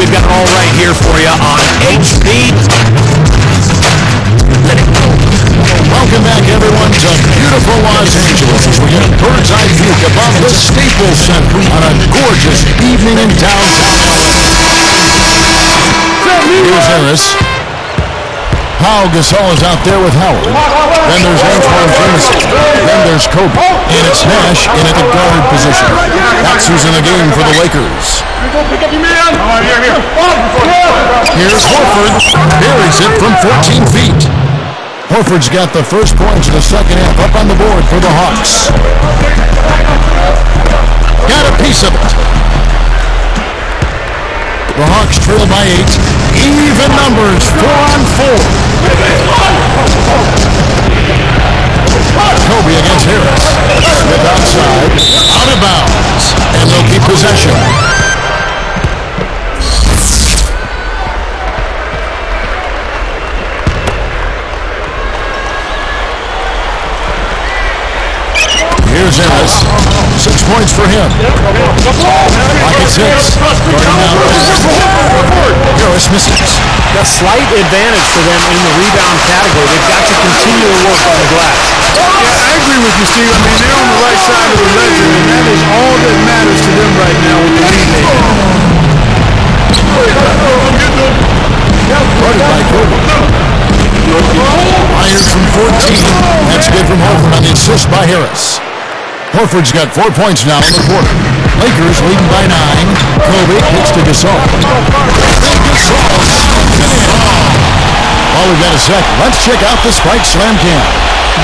we've got it all right here for you on HB. Welcome back, everyone, to beautiful Los Angeles as we get a bird's-eye view above the Staples Center on a gorgeous evening in downtown LA. Here's Harris. Pau Gasol is out there with Howard. Then there's Antoine Jameson. Then there's Kobe. And it's Nash in at the guard position. That's who's in the game for the Lakers. Here's Horford. Buries it from 14 feet. Horford's got the first points of the second half up on the board for the Hawks. Got a piece of it. The Hawks trail by 8. Even numbers, 4-on-4. Kobe against Harris. Smith outside. Out of bounds. And they'll keep possession. Here's Harris. 6 points for him. Rockets hits. Harris misses. A slight advantage for them in the rebound category. They've got to continue to work on the glass. Yeah, I agree with you, Steve. I mean, they're on the right side of the ledger, and that is all that matters to them right now with the lead they have. Guarded by Kobe. Fired from 14. That's good from Horford on the assist by Harris. Horford's got 4 points now in the quarter. Lakers leading by 9. Kobe hits to Gasol. Gasol. Well, we've got a sec. Let's check out the Spike Slam Cam.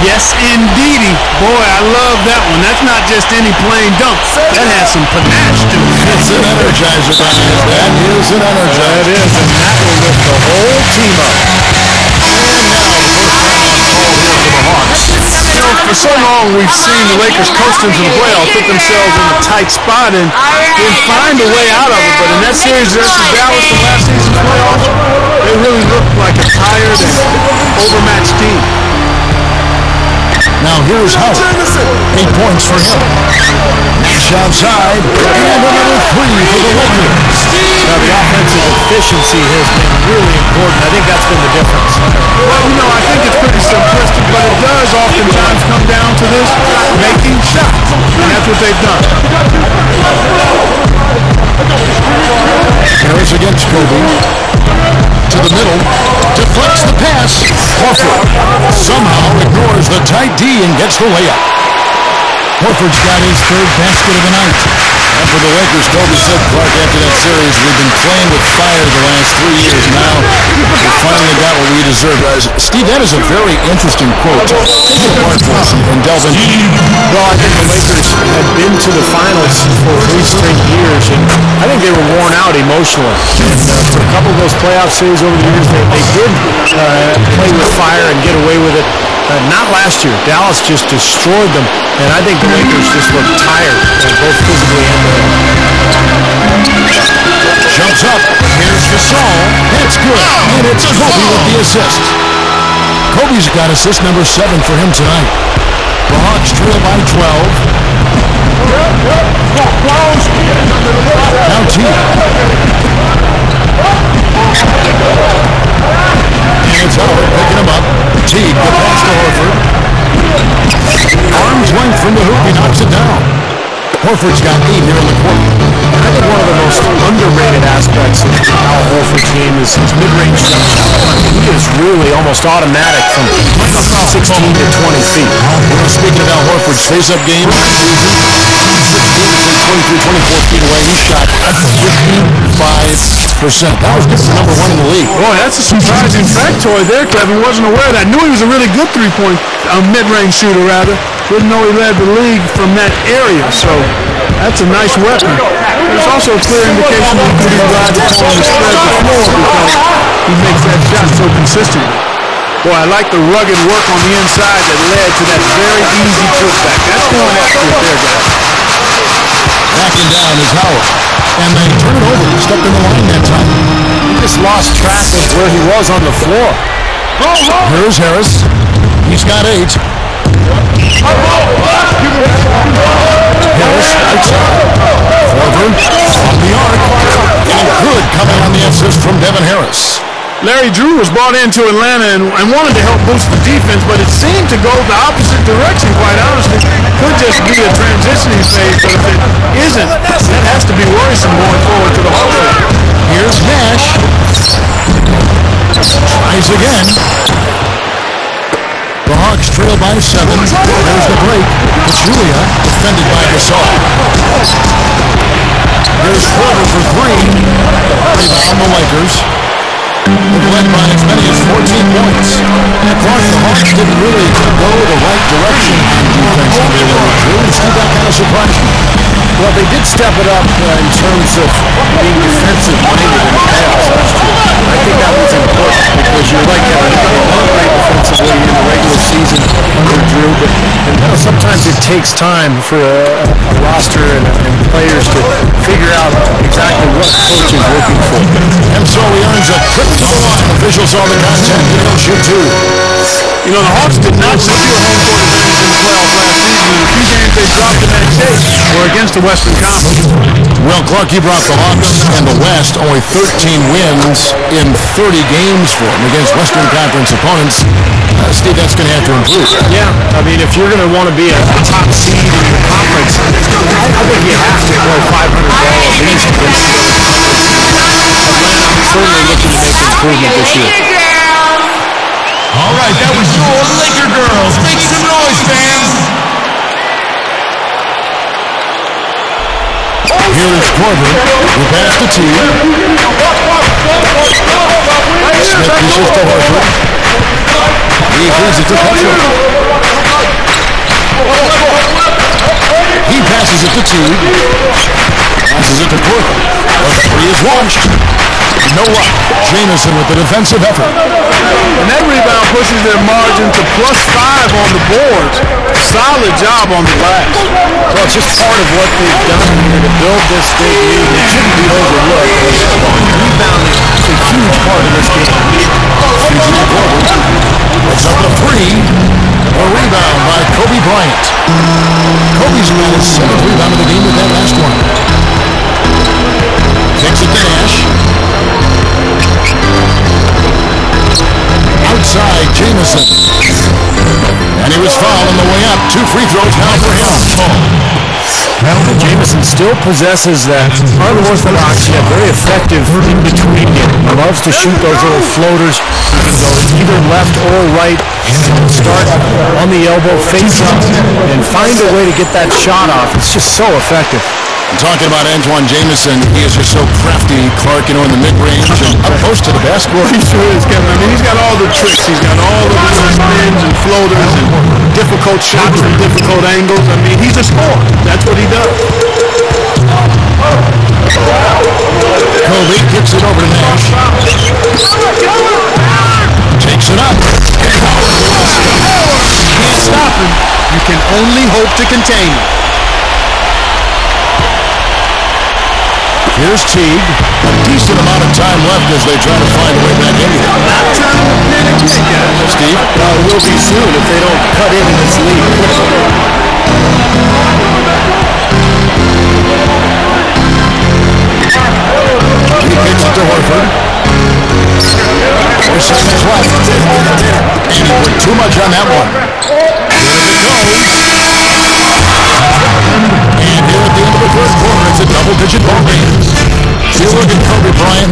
Yes, indeedy. Boy, I love that one. That's not just any plain dunk. That has some panache to it. It's an energizer, guys. That is an energizer. That is, and that will lift the whole team up. And now the first time on call here for the Hawks. You know, for so long we've seen the Lakers coast into the playoffs, put themselves in a tight spot, and then find a way out of it. But in that series versus Dallas in last season's playoffs, they really looked like a tired and overmatched team. Now here's Howard. 8 points for him. Nash outside. And another 3 for the Lakers. Now the offensive efficiency has been really important. I think that's been the difference. Well, you know, I think it's pretty simplistic, but it does oftentimes come down to this, making shots. And that's what they've done. Harris against Kobe. To the middle. Deflects the pass. Horford somehow ignores the tight D and gets the layup. Horford's got his 3rd basket of the night. And for the Lakers, Kobe said, Clark, after that series, we've been playing with fire the last 3 years. Now we finally got what we deserve. Steve, that is a very interesting quote. Take it apart for us and delve into it. Well, I think the Lakers had been to the finals for 3 straight years, and I think they were worn out emotionally. And for a couple of those playoff series over the years, they did play with fire and get away with it. Not last year. Dallas just destroyed them, and I think the Lakers just looked tired, both physically and Jumps up. Here's Gasol. It's good. And it's Kobe with the assist. Kobe's got assist number 7 for him tonight. The Hawks trail by 12. Now T. And it's Howard picking him up. Teague, the pass to Horford. Arm's length from the hoop. He knocks it down. Horford's got 8 here in the quarter. I think one of the most underrated aspects of Al Horford's game is his mid-range jump shot. He is really almost automatic from 16 to 20 feet. Speaking of Al Horford's face-up game, 23-24 feet away, he shot 55%. That was good for number 1 in the league. Boy, that's a surprising factoid there, Kevin. Wasn't aware of that. Knew he was a really good mid-range shooter, rather. Didn't know he led the league from that area, so that's a nice weapon. There's also a clear indication that he could even ride the ball and spread the floor because he makes that shot so consistently. Boy, I like the rugged work on the inside that led to that very easy putback. That's going accurate there, guys. Backing down is Howard. And they turn it over. He stepped in the line that time. He just lost track of where he was on the floor. Here's Harris. He's got 8. Harris outside. Horford on the arc. And good coming on the Kevin Harris. Larry Drew was brought into Atlanta and wanted to help boost the defense, but it seemed to go the opposite direction, quite honestly. Could just be a transitioning phase, but if it isn't, that has to be worrisome going forward to the Hawks. Here's Nash. Tries again. The Hawks trail by 7. There's the break. Pachulia defended by Gasol. Here's Porter for 3. Rebound the Lakers. They've led by as many as 14 points. And Clark, the Hawks didn't really go the right direction on defense. Steve, that kind of surprised me. Well, they did step it up in terms of being defensive-minded in the playoffs last year. I think that was important because you're right, Kevin. They weren't great defensively in the regular season under Drew, but sometimes it takes time for a roster and players to figure out exactly what the coach is looking for. And so he earns a trip to the line. Officials saw the contact and he'll shoot 2. You know, the Hawks did not secure home court advantage in the playoffs last season. The few games they dropped in that chase were against the Western Conference. Well, Clark, you brought the Hawks and the West only 13 wins in 30 games for them against Western Conference opponents. Steve, that's going to have to improve. Yeah, I mean, if you're going to want to be a top seed in your conference, I think you have to play 500 ball at least against the other conference. Atlanta certainly looking to make improvement this year. All right, that was your Laker girls. Make some noise, fans. Here is Corbin, who passed to T. Smith pushes to Horford. He feeds it to Petro. He passes it to T. Passes it to Corbin. The 3 is launched. You know what? Jamison with the defensive effort. And that rebound pushes their margin to +5 on the boards. Solid job on the glass. Well, it's just part of what they've done here to build this big lead. It shouldn't be overlooked. Rebounding is a huge part of this game. It's up to 3. A rebound by Kobe Bryant. Kobe's got his 7th rebound of the game with that last one. Kicks it to Nash. Outside, Jamison. And he was fouled on the way up. 2 free throws now for him. Jamison still possesses that unorthodox yet very effective in-between game. He loves to shoot those little floaters. He can go either left or right, start on the elbow, face up, and find a way to get that shot off. It's just so effective. Talking about Antoine Jamison, he is just so crafty, Clark, in the mid-range and up close to the basketball. He sure is, Kevin. I mean, he's got all the tricks. He's got all the little spins and floaters and difficult shots from difficult angles. I mean, he's a scorer. That's what he does. Kobe kicks it over to Nash. Takes it up. You can't stop him. You can only hope to contain him. Here's Teague. A decent amount of time left as they try to find a way back into it. Not trying to panic yet, Steve? Well, it will be soon if they don't cut into this lead. He kicks it to Horford. 4 seconds left. And he put too much on that one. Here it goes. And here at the end of the first quarter, it's a double-digit ball game. You look at Kobe Bryant.